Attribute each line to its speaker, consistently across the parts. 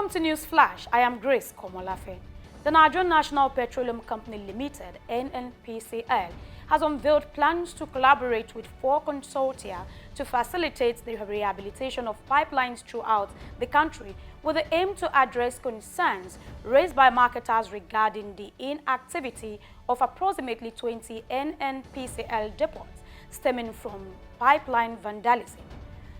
Speaker 1: Welcome to News Flash. I am Grace Komolafe. The Nigerian National Petroleum Company Limited, NNPCL, has unveiled plans to collaborate with 4 consortia to facilitate the rehabilitation of pipelines throughout the country with the aim to address concerns raised by marketers regarding the inactivity of approximately 20 NNPCL depots stemming from pipeline vandalism.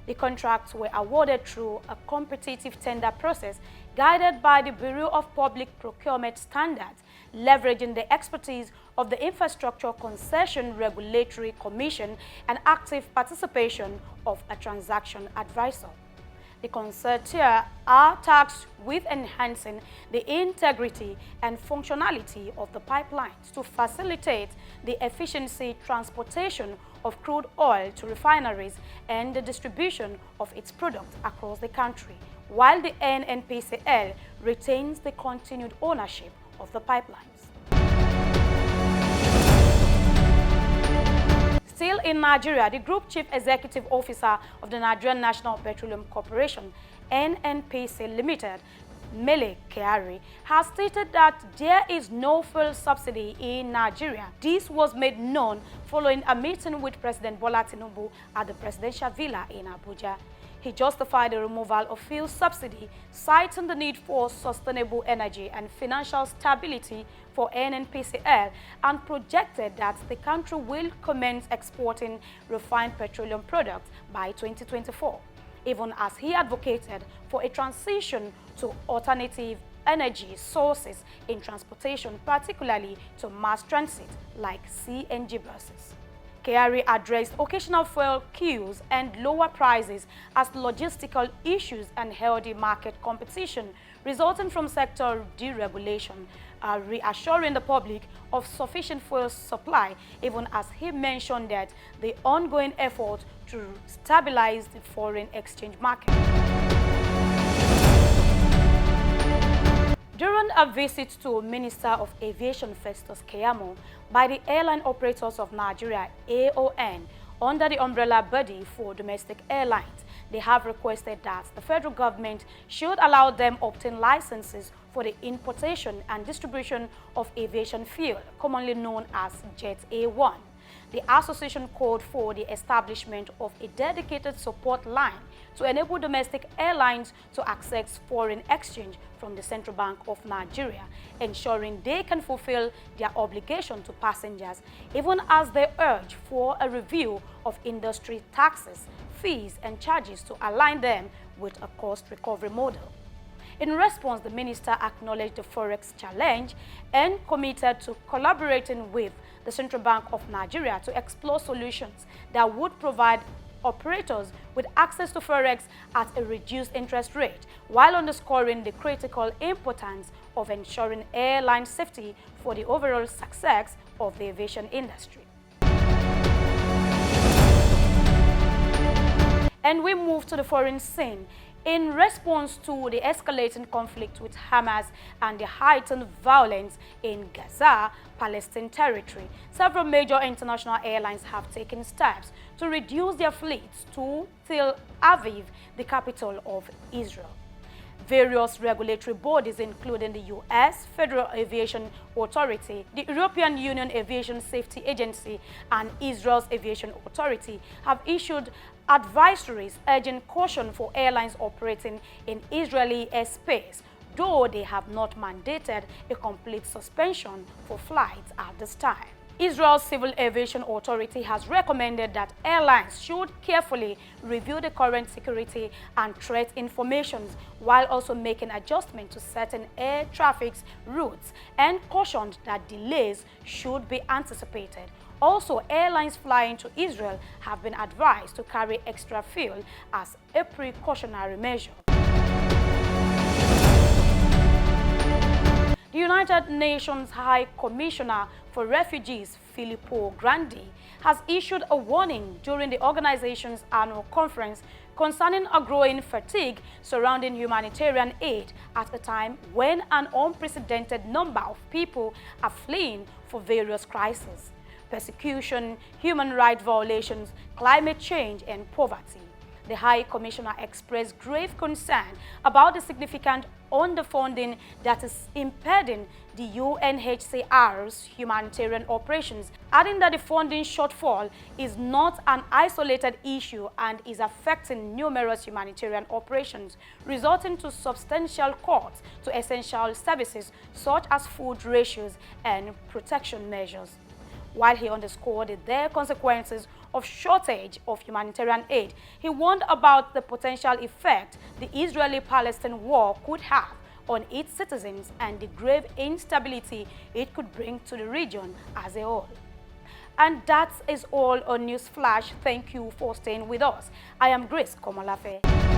Speaker 1: The contracts were awarded through a competitive tender process guided by the Bureau of Public Procurement Standards, leveraging the expertise of the Infrastructure Concession Regulatory Commission and active participation of a transaction advisor. The consortia are tasked with enhancing the integrity and functionality of the pipelines to facilitate the efficiency transportation of crude oil to refineries and the distribution of its products across the country, while the NNPCL retains the continued ownership of the pipelines. Still in Nigeria, the Group Chief Executive Officer of the Nigerian National Petroleum Corporation, NNPC Limited, Mele Kyari, has stated that there is no fuel subsidy in Nigeria. This was made known following a meeting with President Bola Tinubu at the Presidential Villa in Abuja. He justified the removal of fuel subsidy, citing the need for sustainable energy and financial stability for NNPCL, and projected that the country will commence exporting refined petroleum products by 2024, even as he advocated for a transition to alternative energy sources in transportation, particularly to mass transit like CNG buses. Kyari addressed occasional fuel queues and lower prices as logistical issues and healthy market competition resulting from sector deregulation, reassuring the public of sufficient fuel supply, even as he mentioned that the ongoing effort to stabilize the foreign exchange market. During a visit to Minister of Aviation Festus Keyamo by the Airline Operators of Nigeria, AON, under the umbrella body for domestic airlines, they have requested that the federal government should allow them obtain licenses for the importation and distribution of aviation fuel, commonly known as Jet A1. The association called for the establishment of a dedicated support line to enable domestic airlines to access foreign exchange from the Central Bank of Nigeria, ensuring they can fulfill their obligation to passengers, even as they urge for a review of industry taxes, fees, and charges to align them with a cost recovery model. In response, the minister acknowledged the Forex challenge and committed to collaborating with the Central Bank of Nigeria to explore solutions that would provide operators with access to Forex at a reduced interest rate, while underscoring the critical importance of ensuring airline safety for the overall success of the aviation industry. And we move to the foreign scene. In response to the escalating conflict with Hamas and the heightened violence in Gaza, Palestine territory, several major international airlines have taken steps to reduce their fleets to Tel Aviv, the capital of Israel. Various regulatory bodies, including the U.S. Federal Aviation Authority, the European Union Aviation Safety Agency, and Israel's Aviation Authority, have issued advisories urging caution for airlines operating in Israeli airspace, though they have not mandated a complete suspension for flights at this time. Israel's Civil Aviation Authority has recommended that airlines should carefully review the current security and threat information while also making adjustments to certain air traffic routes, and cautioned that delays should be anticipated. Also, airlines flying to Israel have been advised to carry extra fuel as a precautionary measure. The United Nations High Commissioner for Refugees, Filippo Grandi, has issued a warning during the organization's annual conference concerning a growing fatigue surrounding humanitarian aid at a time when an unprecedented number of people are fleeing for various crises: persecution, human rights violations, climate change, and poverty. The High Commissioner expressed grave concern about the significant underfunding that is impeding the UNHCR's humanitarian operations, adding that the funding shortfall is not an isolated issue and is affecting numerous humanitarian operations, resulting to substantial cuts to essential services such as food rations and protection measures. While he underscored the dire consequences of shortage of humanitarian aid, he warned about the potential effect the Israeli-Palestine war could have on its citizens and the grave instability it could bring to the region as a whole. And that is all on News Flash. Thank you for staying with us. I am Grace Komolafe.